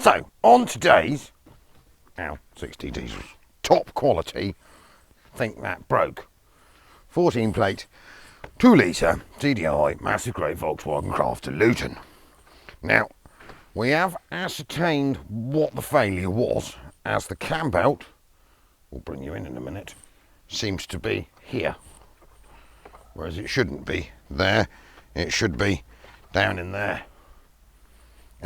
So, on today's 60 diesels, top quality, think that broke, 14 plate, 2 litre TDI, massive grey Volkswagen Crafter Luton. Now, we have ascertained what the failure was, as the cam belt, we'll bring you in a minute, seems to be here. Whereas it shouldn't be there, it should be down in there.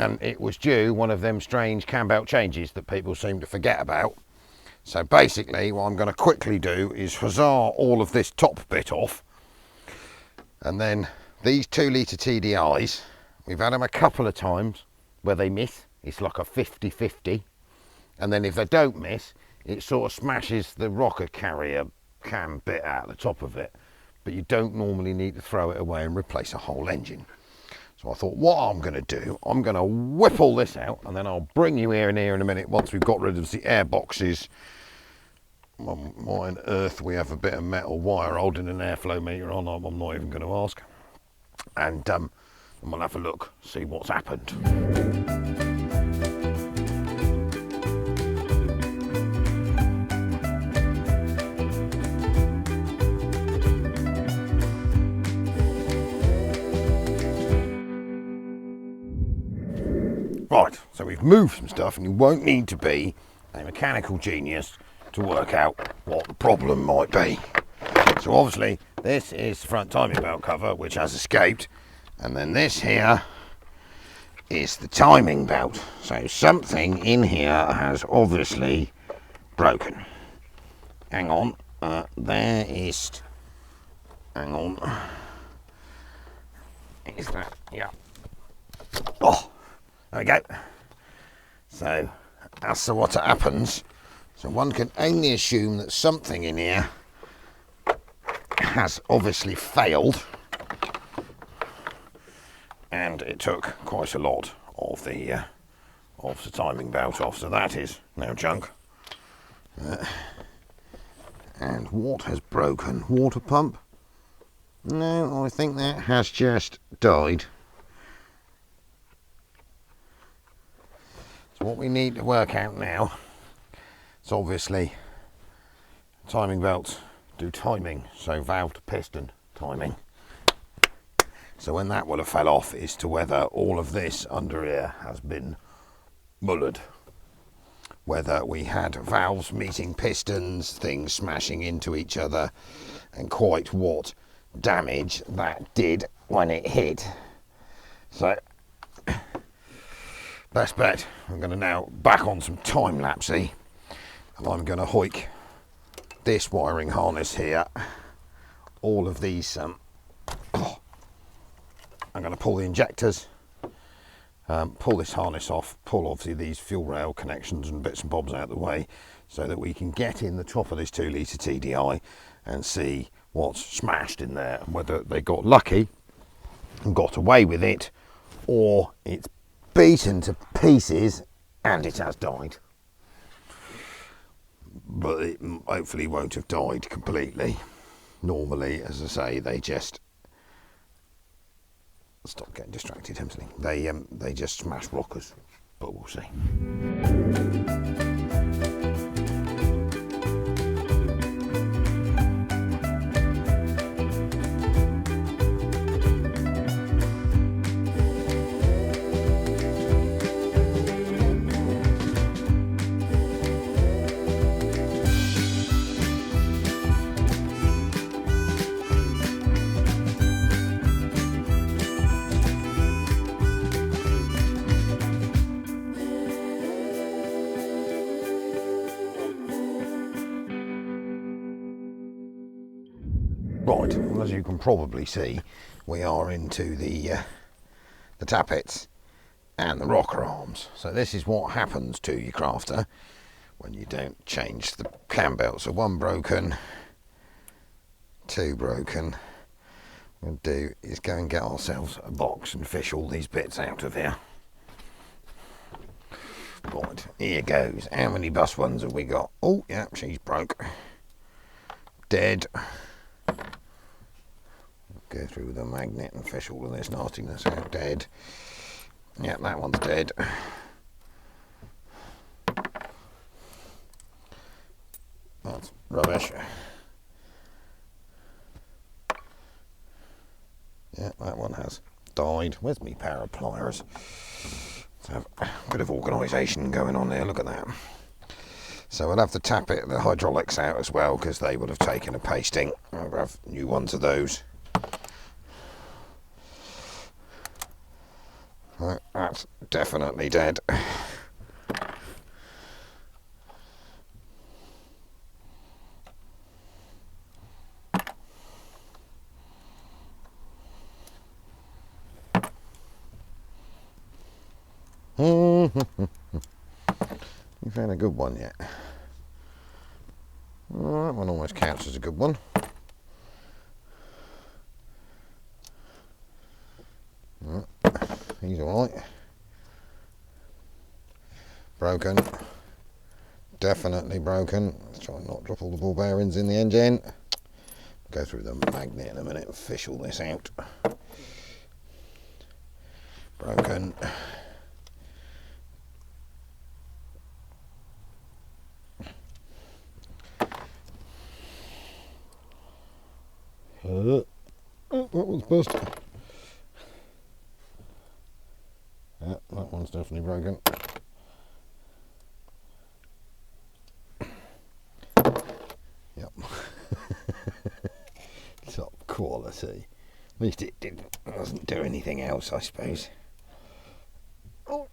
And it was due one of them strange cam belt changes that people seem to forget about. So basically what I'm going to quickly do is huzzah all of this top bit off, and then these 2 litre TDIs, we've had them a couple of times where they miss. It's like a 50-50, and then if they don't miss, it sort of smashes the rocker carrier cam bit out the top of it, but you don't normally need to throw it away and replace a whole engine. So I thought, what I'm going to do, I'm going to whip all this out, and then I'll bring you here in a minute once we've got rid of the air boxes. Why on earth we have a bit of metal wire holding an airflow meter on, I'm not even going to ask. And we'll have a look, see what's happened. Right, so we've moved some stuff, and you won't need to be a mechanical genius to work out what the problem might be. So obviously this is the front timing belt cover, which has escaped, and then this here is the timing belt. So something in here has obviously broken. Hang on, there is, hang on, is that, yeah. Oh, there we go. So as to what happens, so one can only assume that something in here has obviously failed, and it took quite a lot of the timing belt off, so that is now junk. And what has broken? Water pump? No, I think that has just died. So what we need to work out now, is obviously timing belts do timing, so valve to piston timing. So when that will have fell off is to whether all of this under here has been mullered. Whether we had valves meeting pistons, things smashing into each other, and quite what damage that did when it hit. So best bet, I'm going to now back on some time lapsey, and I'm going to hoik this wiring harness here, all of these, I'm going to pull the injectors, pull this harness off, pull obviously these fuel rail connections and bits and bobs out of the way, so that we can get in the top of this 2 litre TDI and see what's smashed in there, and whether they got lucky and got away with it, or it's beaten to pieces and it has died. But it hopefully won't have died completely. Normally, as I say, they just stop getting distracted, Hemsley. They just smash rockers, but we'll see. Right, well, as you can probably see, we are into the tappets and the rocker arms. So this is what happens to your crafter when you don't change the cam belt. So 1 broken, 2 broken. What we'll do is go and get ourselves a box and fish all these bits out of here. Right, here goes. How many bus ones have we got? Oh, yeah, she's broke. Dead. Go through with a magnet and fish all of this nastiness out. Dead. Yeah, that one's dead. rubbish. Yeah, that one has died. Where's me pair of pliers? Let's have a bit of organisation going on there, look at that. So we'll have to tap the hydraulics out as well, because they would have taken a pasting. I'll have new ones of those. That's definitely dead. You found a good one yet? Well, that one almost counts as a good one. He's alright. Broken. Definitely broken. Let's try and not drop all the ball bearings in the engine. Go through the magnet in a minute and fish all this out. Broken. Oh, that one's busted. Yeah, that one's definitely broken. Yep. Top quality. At least it doesn't do anything else, I suppose. Oh.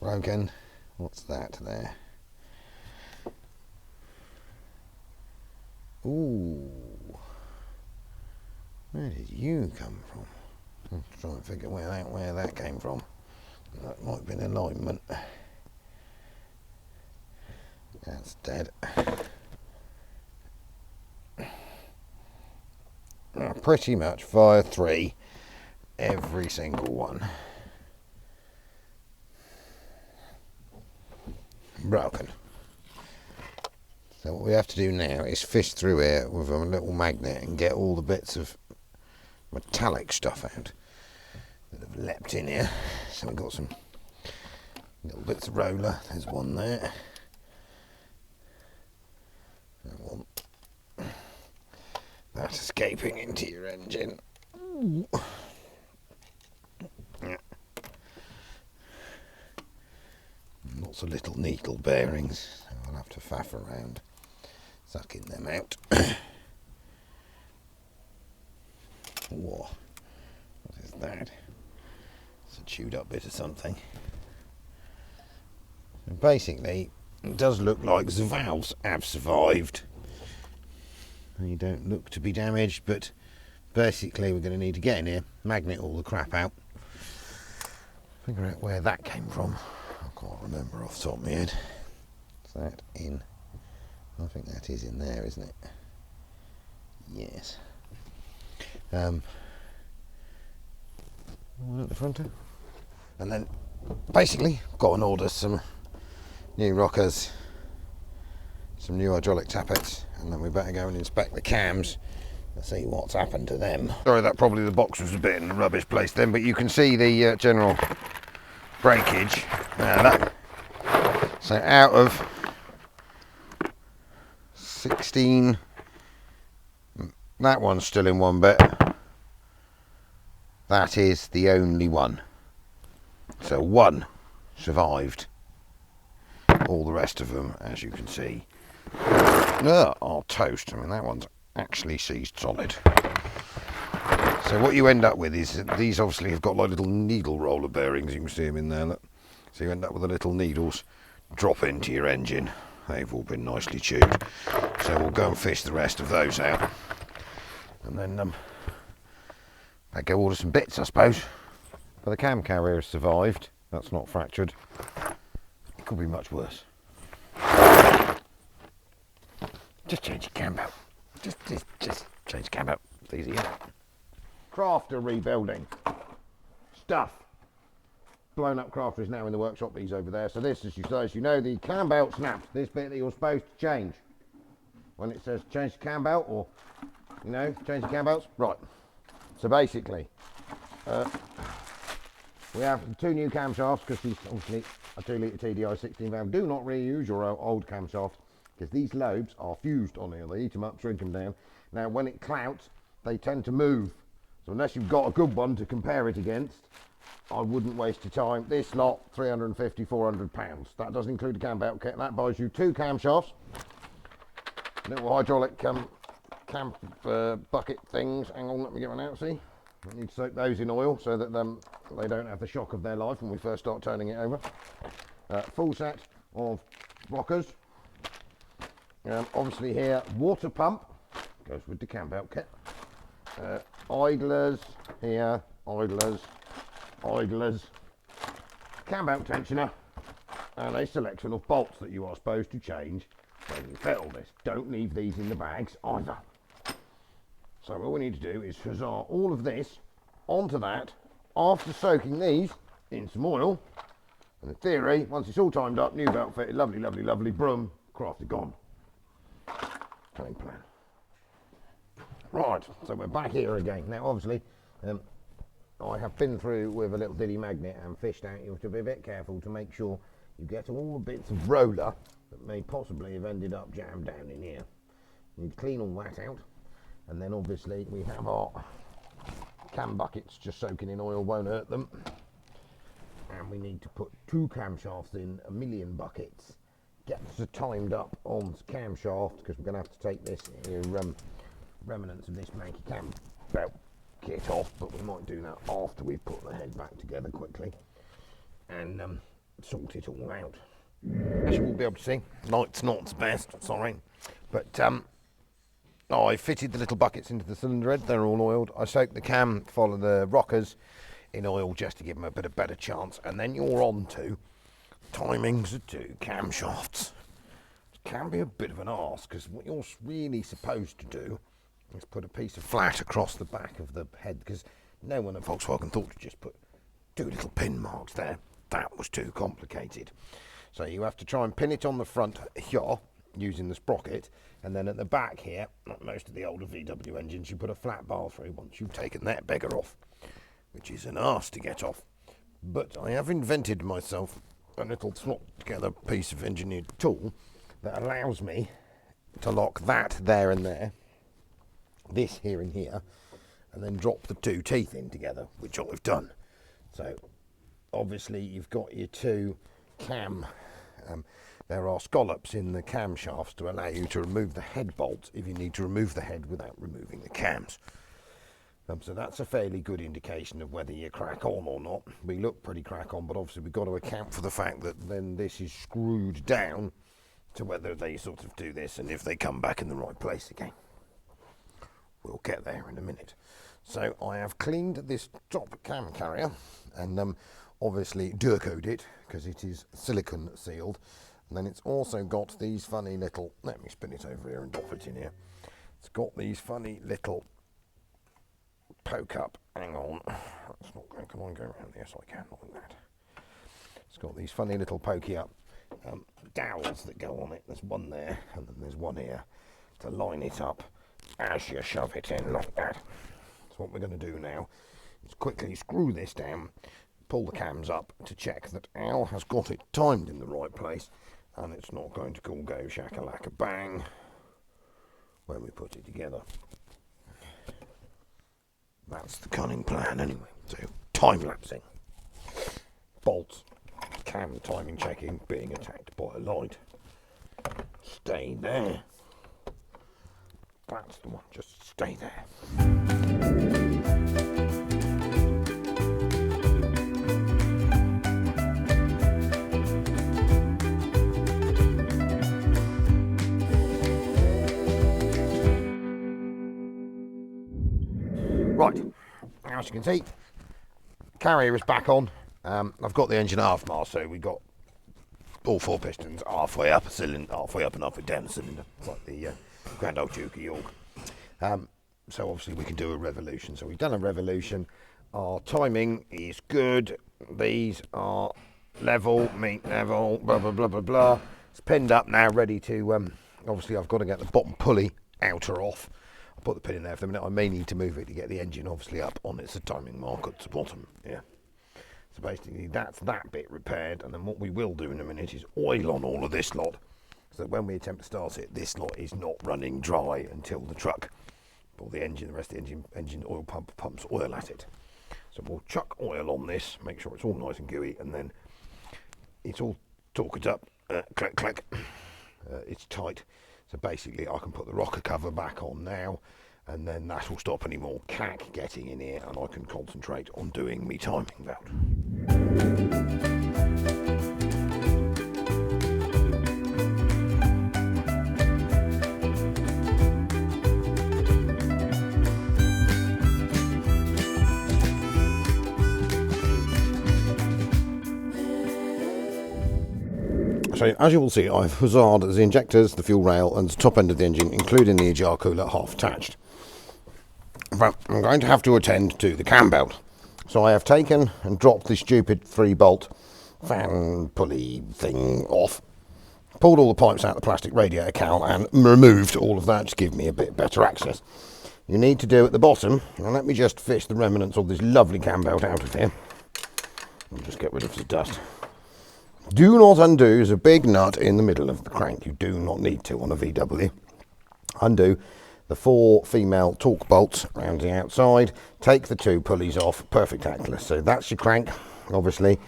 Broken. What's that there? Ooh. Where did you come from? I'm trying to figure where that came from. That might be an alignment. That's dead. Pretty much fire 3 every single one. Broken. So what we have to do now is fish through here with a little magnet and get all the bits of metallic stuff out that have leapt in here. So we've got some little bits of roller. There's one there. That one. That's escaping into your engine. Ooh. Yeah. Lots of little needle bearings. So I'll have to faff around sucking them out. Whoa. What is that? It's a chewed up bit of something. So basically, it does look like the valves have survived. They don't look to be damaged, but basically we're going to need to get in here, magnet all the crap out, figure out where that came from. I can't remember off the top of my head. Is that in? I think that is in there, isn't it? Yes. One at the front. And then basically go and order some new rockers, some new hydraulic tappets, and then we better go and inspect the cams and see what's happened to them. Sorry, that probably the box was a bit in a rubbish place then, but you can see the general breakage. So out of 16, that one's still in one bit. That is the only one. So one survived. All the rest of them, as you can see, are toast. I mean, that one's actually seized solid. So what you end up with is these obviously have got like little needle roller bearings. You can see them in there. Look. So you end up with the little needles drop into your engine. They've all been nicely chewed. So we'll go and fish the rest of those out, and then I go order some bits, I suppose. But the cam carrier has survived. That's not fractured. It could be much worse. Just change your cam belt. Just change the cam belt. It's easy, isn't it? Crafter rebuilding. Stuff. Blown up crafter is now in the workshop. He's over there. So this, as you know, the cam belt snapped. This bit that you're supposed to change. When it says change the cam belt, or, you know, change the cam belts. Right. So basically, We have 2 new camshafts because these obviously a 2 litre TDI 16 valve. Do not reuse your old camshaft because these lobes are fused on here. They eat them up, shrink them down. Now when it clouts, they tend to move. So unless you've got a good one to compare it against, I wouldn't waste your time. This lot, 350, 400 pounds. That doesn't include the cam belt kit. That buys you 2 camshafts, little hydraulic bucket things. Hang on, let me get one out, see? I need to soak those in oil so that they don't have the shock of their life when we first start turning it over. Full set of rockers. Obviously here, water pump, goes with the cam belt kit. Idlers here, idlers, cam belt tensioner, and a selection of bolts that you are supposed to change when you fit all this. Don't leave these in the bags either. So what we need to do is huzzah all of this onto that after soaking these in some oil. And in theory, once it's all timed up, new belt fitted, lovely, lovely, lovely, broom, crafted, gone. Cunning plan. Right, so we're back here again. Now obviously, I have been through with a little dilly magnet and fished out. You have to be a bit careful to make sure you get all the bits of roller that may possibly have ended up jammed down in here. You need to clean all that out. And then obviously we have our cam buckets just soaking in oil, won't hurt them. And we need to put 2 camshafts in 1,000,000 buckets. Get the timed up on the camshaft because we're going to have to take this here, remnants of this manky cam belt kit off, but we might do that after we've put the head back together quickly and sort it all out. As you will be able to see, light's not the best, sorry, but I fitted the little buckets into the cylinder head. They're all oiled. I soaked the cam, follow the rockers in oil just to give them a bit of better chance. And then you're on to timings of 2 camshafts. It can be a bit of an arse because what you're really supposed to do is put a piece of flat across the back of the head because no one at Volkswagen thought to just put 2 little pin marks there. That was too complicated. So you have to try and pin it on the front here using the sprocket, and then at the back here, like most of the older VW engines, you put a flat bar through once you've taken that beggar off, which is an arse to get off. But I have invented myself a little slot together piece of engineered tool that allows me to lock that there and there, this here and here, and then drop the 2 teeth in together, which I've done. So obviously you've got your 2 cam there are scallops in the camshafts to allow you to remove the head bolts if you need to remove the head without removing the cams. So that's a fairly good indication of whether you crack on or not. We look pretty crack on, but obviously we've got to account for the fact that then this is screwed down to whether they sort of do this and if they come back in the right place again. We'll get there in a minute. So I have cleaned this top cam carrier and obviously Durcoed it because it is silicone sealed. And then it's also got these funny little, let me spin it over here and drop it in here. It's got these funny little poke up, hang on, that's not going, come on, go around, yes I can, like that. It's got these funny little pokey up dowels that go on it. There's one there and then there's one here to line it up as you shove it in like that. So what we're going to do now is quickly screw this down, pull the cams up to check that Al has got it timed in the right place and it's not going to all go shakalaka bang when we put it together. That's the cunning plan anyway. So time-lapsing, bolts, cam timing checking, being attacked by a light. Stay there. That's the one, just stay there. Right, as you can see, carrier is back on. I've got the engine half mast, so we got all 4 pistons halfway up a cylinder, halfway up and halfway down the cylinder, like the Grand Old Duke of York. So obviously we can do a revolution. So we've done a revolution. Our timing is good. These are level, meet level, blah, blah, blah, blah, blah. It's pinned up now, ready to, obviously I've got to get the bottom pulley outer off. I'll put the pin in there for the minute. I may need to move it to get the engine obviously up on its timing mark at the bottom. Yeah. So basically that's that bit repaired, and then what we will do in a minute is oil on all of this lot, so that when we attempt to start it, this lot is not running dry until the truck, or the engine, the rest of the engine oil pump pumps oil at it. So we'll chuck oil on this, make sure it's all nice and gooey, and then it's all torqued up, clack clack, it's tight. So basically I can put the rocker cover back on now, and then that will stop any more cack getting in here, and I can concentrate on doing me timing belt. So as you will see, I've huzzard the injectors, the fuel rail and the top end of the engine, including the EGR cooler, half attached. But I'm going to have to attend to the cam belt. So I have taken and dropped the stupid 3-bolt fan pulley thing off, pulled all the pipes out of the plastic radiator cowl and removed all of that to give me a bit better access. You need to do at the bottom, and let me just fish the remnants of this lovely cam belt out of here. I'll just get rid of the dust. Do not undo is a big nut in the middle of the crank. You do not need to on a VW. Undo the 4 female torque bolts around the outside. Take the 2 pulleys off. Perfect access. So that's your crank, obviously.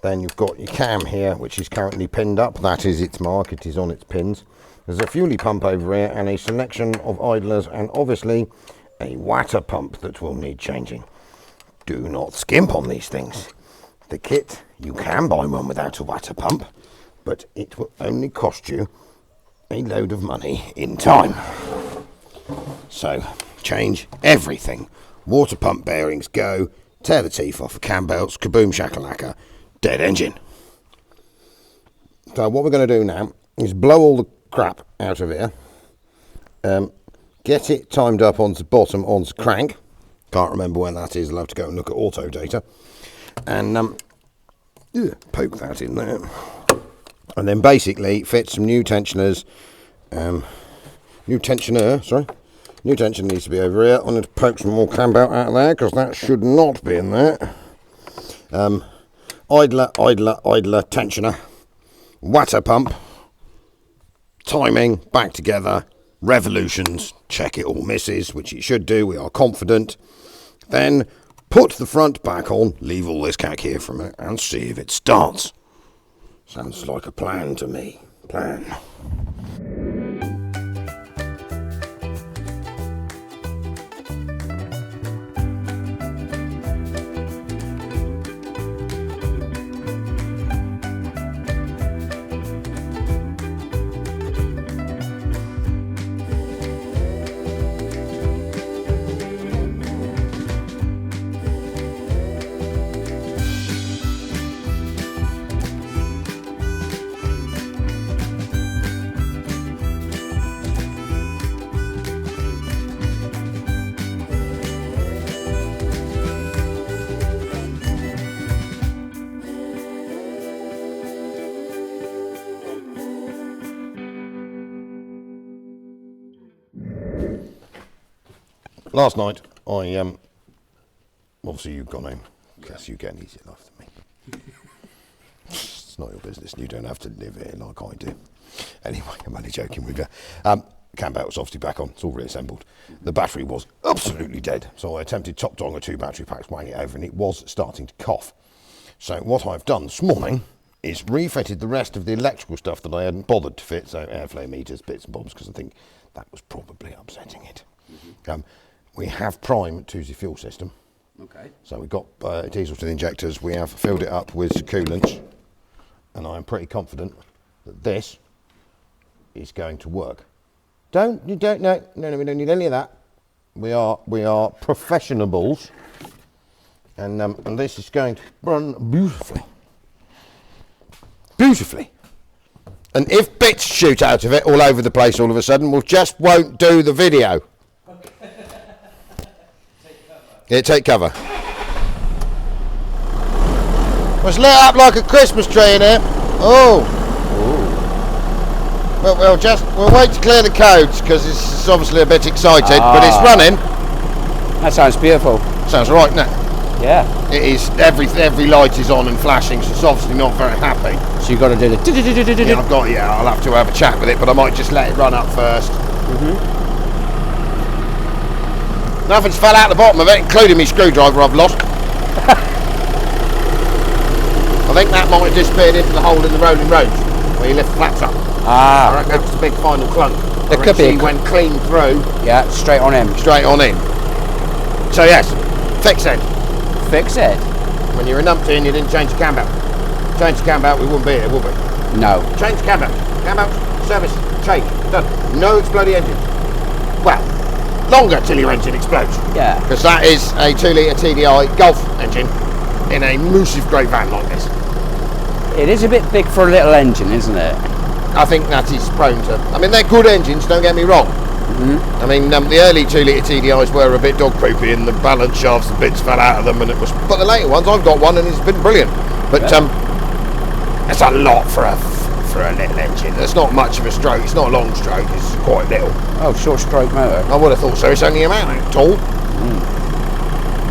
Then you've got your cam here, which is currently pinned up. That is its mark. It is on its pins. There's a fuelie pump over here and a selection of idlers, and obviously a water pump that will need changing. Do not skimp on these things. The kit, you can buy one without a water pump, but it will only cost you a load of money in time. So change everything. Water pump bearings go, tear the teeth off the cam belts, kaboom shakalaka, dead engine. So what we're going to do now is blow all the crap out of here, get it timed up onto the bottom onto the crank. Can't remember when that is, I'll have to go and look at auto data. And poke that in there, and then basically fit some new tensioners. New tension needs to be over here. I'm going to poke some more cam belt out of there because that should not be in there. Idler, tensioner, water pump, timing, back together, revolutions, check it all misses, which it should do, we are confident. Then put the front back on, leave all this cack here for a minute, and see if it starts. Sounds like a plan to me. Plan. Last night, I obviously you've gone home because you get an easier life than me. It's not your business. You don't have to live here like I do. Anyway, I'm only joking with you. Cam belt was obviously back on. It's all reassembled. The battery was absolutely dead, so I attempted top dong or 2 battery packs, wang it over, and it was starting to cough. So what I've done this morning is refitted the rest of the electrical stuff that I hadn't bothered to fit, so airflow meters, bits and bobs, because I think that was probably upsetting it. Mm-hmm. We have prime to the fuel system. Okay. So we've got diesel to the injectors. We have filled it up with coolants, and I'm pretty confident that this is going to work. No, we don't need any of that. We are professionals, and this is going to run beautifully. Beautifully. And if bits shoot out of it all over the place all of a sudden, we just won't do the video. Yeah, take cover. Well, it's lit up like a Christmas tree in here. Oh. Well, we'll wait to clear the codes because it's obviously a bit excited, but it's running. That sounds beautiful. Sounds right, doesn't it? Yeah. It is, every light is on and flashing, so it's obviously not very happy. So you've got to do the... Yeah, I'll have to have a chat with it, but I might just let it run up first. Nothing's fell out the bottom of it, including my screwdriver I've lost. I think that might have disappeared into the hole in the rolling roads, where you lift the flaps up. Ah. I reckon that was the big final clunk. There could be. He went clean through. Yeah, straight on in. Straight on in. So yes, fix it. Fix it? When you're in umpty and you didn't change the cambelt. Change the cambelt, we wouldn't be here, would we? No. Change the cambelt. Cambelt, service, change. Done. No exploding engine. Well, longer till your engine explodes. Yeah. Because that is a 2 litre TDI Golf engine in a massive grey van like this. It is a bit big for a little engine, isn't it? I think that is prone to... I mean, they're good engines, don't get me wrong. I mean, the early 2 litre TDIs were a bit dog poopy and the balance shafts and bits fell out of them, and it was... But the later ones, I've got one and it's been brilliant. But it's a lot for a little engine. It's not much of a stroke. It's not a long stroke. It's quite little. Oh, short stroke motor. I would have thought so. It's only a man tall.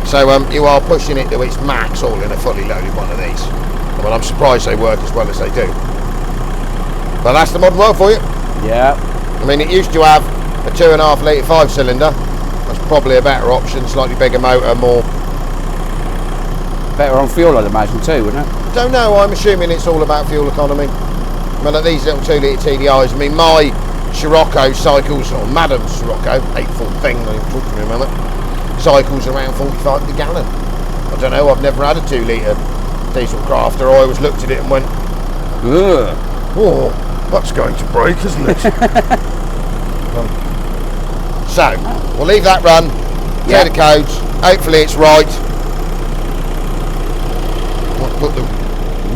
So you are pushing it to its max all in a fully loaded one of these. Well, I'm surprised they work as well as they do. But that's the modern world for you. Yeah. I mean, it used to have a 2.5 litre 5-cylinder. That's probably a better option. Slightly bigger motor, more... Better on fuel, I'd imagine, too, wouldn't it? Don't know. I'm assuming it's all about fuel economy. Well, at these little 2 litre TDIs, I mean, my Scirocco cycles, or Madam's Scirocco, 8-foot thing, they talk to me about it, cycles around 45 per gallon. I don't know, I've never had a 2 litre diesel crafter. I always looked at it and went, ugh, oh, that's going to break, isn't it? So, we'll leave that run, clear the codes, hopefully it's right.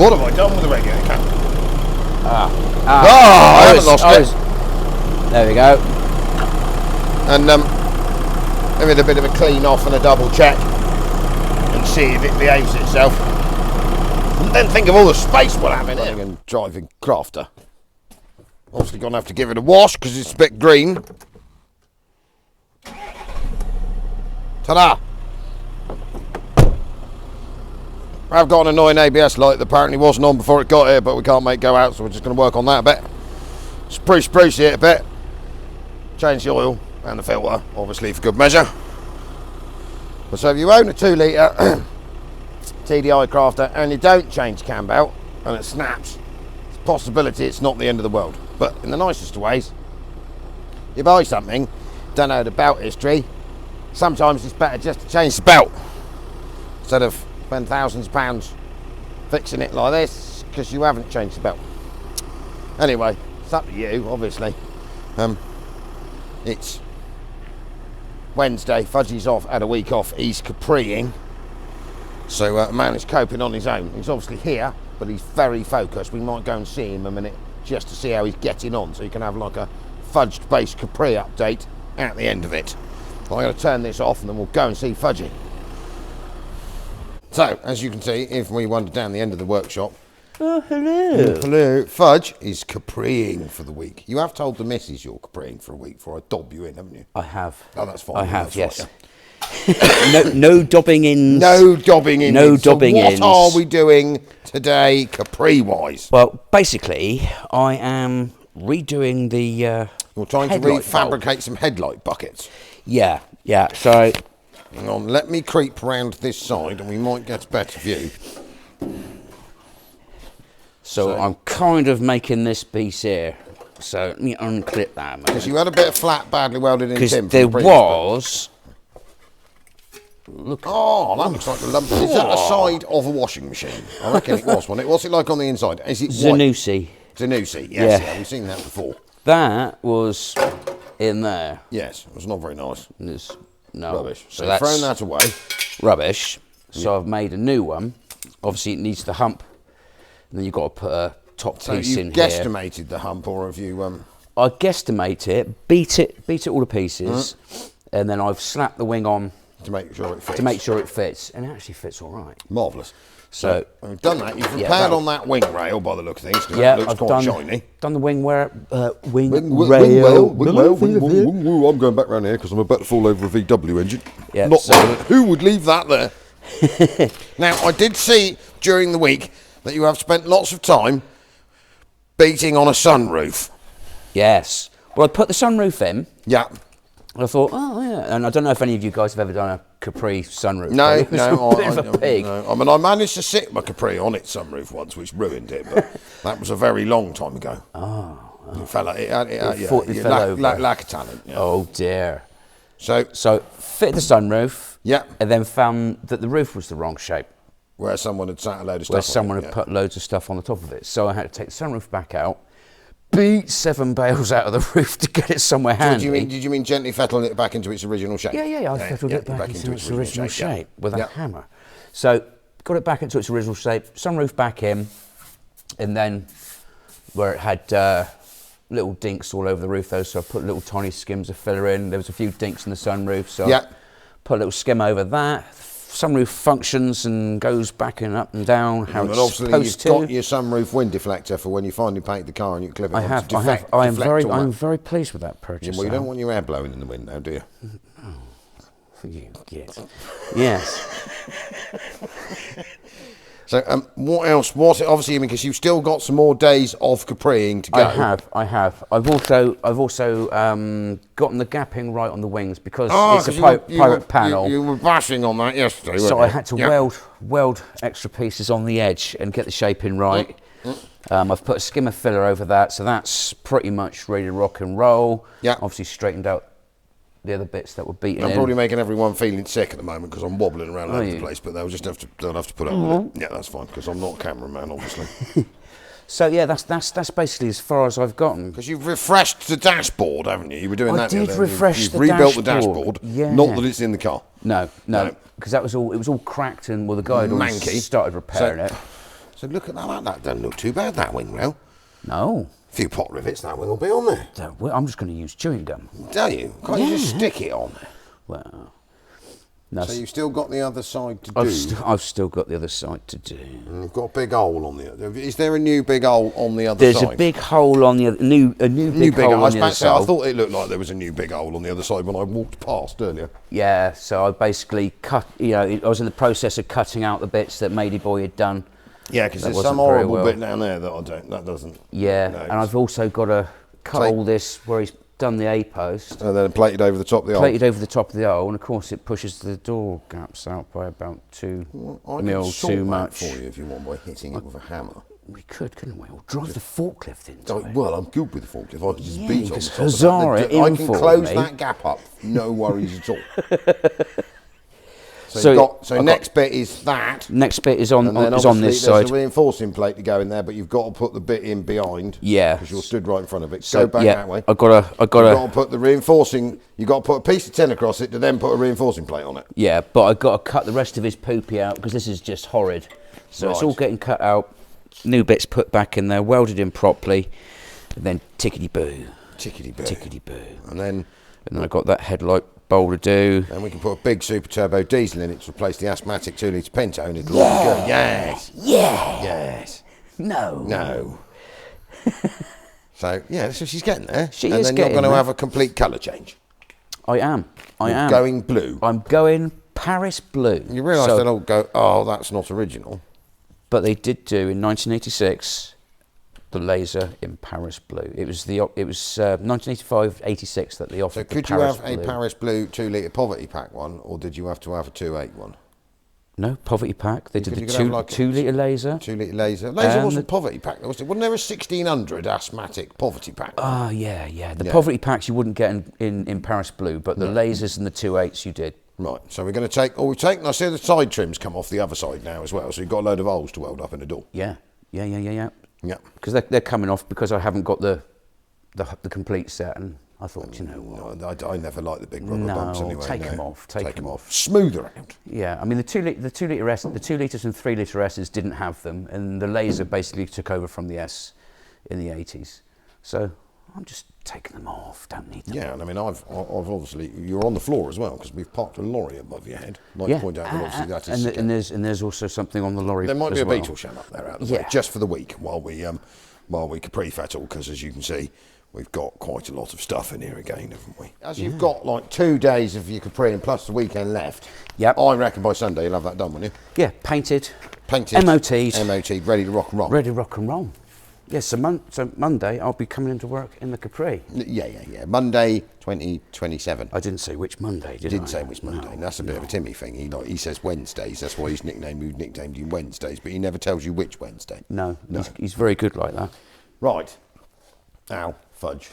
What have I done with the radiator cap? I haven't lost it. There we go. And give it a bit of a clean off and a double check and see if it behaves itself. And then think of all the space we'll have in it. And driving crafter. Obviously going to have to give it a wash because it's a bit green. Ta-da! I've got an annoying ABS light that apparently wasn't on before it got here, but we can't make go out, so we're just going to work on that a bit. Spruce it a bit. Change the oil and the filter, obviously for good measure. But so if you own a 2 litre TDI crafter and you don't change cam belt and it snaps, it's a possibility it's not the end of the world. But in the nicest of ways, you buy something, don't know the belt history, sometimes it's better just to change the belt instead of spend thousands of pounds fixing it like this because you haven't changed the belt. Anyway, it's up to you, obviously. It's Wednesday, Fudgy's off, had a week off, he's capreeing. So a man is coping on his own. He's obviously here, but he's very focused. We might go and see him a minute just to see how he's getting on, so you can have like a fudged based capri update at the end of it. So I'm going to turn this off and then we'll go and see Fudgy. So, as you can see, if we wander down the end of the workshop, oh, hello. Hello. Fudge is capreeing for the week. You have told the missus you're capreeing for a week before I dob you in, haven't you? I have. Oh, that's fine. I have, that's yes. Right, no dobbing ins. No dobbing ins. No dobbing ins. What are we doing today, capri-wise? Well, basically, I am redoing the You're trying to refabricate some headlight buckets. Yeah, so... Hang on, let me creep round this side and we might get a better view. So I'm kind of making this piece here. So let me unclip that. Because you had a bit of flat, badly welded in tin. Because there was... Look. Oh, that looks like the lump. Is that the side of a washing machine? I reckon it was, wasn't it? What's it like on the inside? Is it Zanussi. Zanussi, yes, yeah, we've seen that before. That was in there. Yes, it was not very nice. No. Rubbish. So that's thrown that away. Rubbish. So I've made a new one. Obviously, it needs the hump. And then you've got to put a top piece in here. So you guesstimated the hump, or have you... I guesstimate it, beat it all to pieces, and then I've slapped the wing on... To make sure it fits. To make sure it fits. And it actually fits all right. Marvellous. So we've done that. You've repaired on that wing rail by the look of things, because yeah, that looks quite shiny. Done the wing rail. Wing rail. I'm going back round here because I'm about to fall over a VW engine. Yeah, Not who would leave that there? Now, I did see during the week that you have spent lots of time beating on a sunroof. Yes. Well, I put the sunroof in. Yeah. I thought, oh yeah, and I don't know if any of you guys have ever done a Capri sunroof. No, It was a bit of a pig. no. I mean, I managed to sit my Capri on its sunroof once, which ruined it, but that was a very long time ago. It fell over. Lack of talent. Yeah. Oh dear. So fit the sunroof. Yeah. And then found that the roof was the wrong shape. Where someone had sat a load of stuff. Where someone had put loads of stuff on the top of it. So I had to take the sunroof back out, beat 7 bales out of the roof to get it somewhere handy. Did you mean gently fettling it back into its original shape? Yeah. I fettled it back into its original shape with a hammer. So got it back into its original shape, sunroof back in, and then where it had little dinks all over the roof though, so I put little tiny skims of filler in. There was a few dinks in the sunroof, so I put a little skim over that. Sunroof functions and goes back and up and down how it's supposed to. Obviously you've got your sunroof wind deflector for when you finally paint the car and you clip it on. I'm very pleased with that purchase. Well, you don't want your air blowing in the wind now, do you? You git. Yes. So what else? Obviously, because you've still got some more days of Capriing to go. I have. I've also gotten the gapping right on the wings because it's a pirate panel. You were bashing on that yesterday. So I had to weld extra pieces on the edge and get the shaping right. I've put a skim of filler over that, so that's pretty much ready to rock and roll. Yeah. Obviously straightened out the other bits that were beaten I'm probably making everyone feeling sick at the moment because I'm wobbling around all over the place, but they'll have to put up with it. Yeah, that's fine because I'm not a cameraman, obviously. So yeah, that's basically as far as I've gotten. Because you've refreshed the dashboard, haven't you? You were doing that. I did refresh the dashboard. You've rebuilt the dashboard. Yeah. Not that it's in the car. No, because it was all cracked and the guy had already started repairing it. So look at that. That doesn't look too bad. That wing rail. No. A few pot rivets, that wing will be on there. I'm just going to use chewing gum. Do you? Can't you just stick it on? Well, no. So you've still got the other side to do? I've still got the other side to do. And you've got a big hole on the other. Is there a new big hole on the other side? There's a big hole on the other, a new big hole on the other side. I thought it looked like there was a new big hole on the other side when I walked past earlier. Yeah, so I basically cut, I was in the process of cutting out the bits that Matey Boy had done. Yeah, because there's some horrible bit down there that doesn't. Yeah, and I've also got to cut all this where he's done the A-post. And then plated over the top of the hole. Plated over the top of the hole, and of course it pushes the door gaps out by about 2 mil too much. For you if you want by hitting it with a hammer. We couldn't we? Or drive the forklift into it. Well, I'm good with the forklift. I can just beat on the top huzzah of that. I can close that gap up. No worries at all. So next bit is that. Next bit is on this side. There's a reinforcing plate to go in there, but you've got to put the bit in behind. Yeah. Because you're stood right in front of it. So go back that way. I gotta. You've got to put the reinforcing. You've got to put a piece of tin across it to then put a reinforcing plate on it. Yeah, but I've got to cut the rest of his poopy out because this is just horrid. So it's all getting cut out. New bits put back in there, welded in properly, and then tickety-boo. Tickety-boo. Tickety-boo. And then I've got that headlight bowl to do. And we can put a big super turbo diesel in it to replace the asthmatic 2-litre Pinto and it'll all be good. Yes. Yeah. Yes. No. So, yeah, so she's getting there. She is getting there. And then you're going to have a complete colour change. I am. Going blue. I'm going Paris blue. You realise they don't go, oh, that's not original. But they did do in 1986 the laser in Paris blue. It was 1985-86 that they offered. So could you have a Paris blue 2-litre poverty pack one, or did you have to have a 2.8 one? No, poverty pack. They did the 2-litre laser. 2-litre laser. Laser wasn't poverty pack. Wasn't there a 1600 asthmatic poverty pack? Oh, yeah. The poverty packs you wouldn't get in Paris blue, but the lasers and the 2.8s you did. Right, so we're going to take, I see the side trims come off the other side now as well, so you've got a load of holes to weld up in the door. Yeah. Yeah. Because they're coming off because I haven't got the complete set, and I thought, what? No, I never like the big rubber bumps anyway. Take them off. Take them off. Smoother out. Yeah, I mean the 2 litres and 3-litre S's didn't have them, and the laser basically took over from the S in the 80s. So I'm just taking them off. Don't need them. Yeah, and I mean I've obviously, you're on the floor as well because we've parked a lorry above your head. I'd like to point out that obviously that is. And there's also something on the lorry. There might be a beetle sham up there out the way, just for the week while we Capri fettle, because as you can see, we've got quite a lot of stuff in here again, haven't we? As you've got like 2 days of your Capri and plus the weekend left, Yep. I reckon by Sunday you'll have that done, won't you? Yeah, painted, Painted, MOT'd. MOT, ready to rock and roll. Ready to rock and roll. Yes, so Monday I'll be coming into work in the Capri. Yeah. Monday, 2027. I didn't say which Monday, did I? Didn't say which Monday. And that's a bit of a Timmy thing. He says Wednesdays. That's why he's nicknamed you Wednesdays, but he never tells you which Wednesday. No. He's very good like that. Right. Now, fudge.